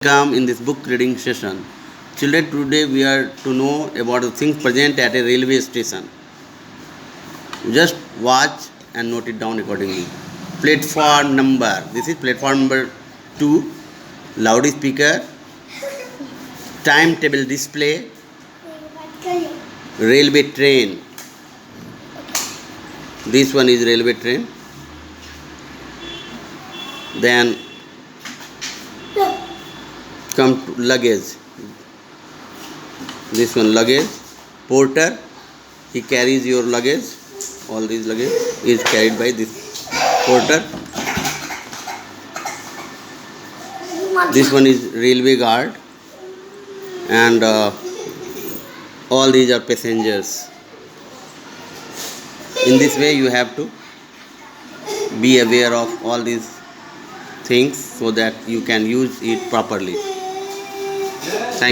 Welcome in this book reading session. Children, today we are to know about the things present at a railway station. Just watch and note it down accordingly. Platform number. This is platform number 2. Loudspeaker. Timetable display. Railway train. This one is railway train. Then come to luggage. This one luggage. Porter, he carries your luggage. All these luggage is carried by this porter. This one is railway guard, and all these are passengers. In this way you have to be aware of all these things so that you can use it properly. Thank you.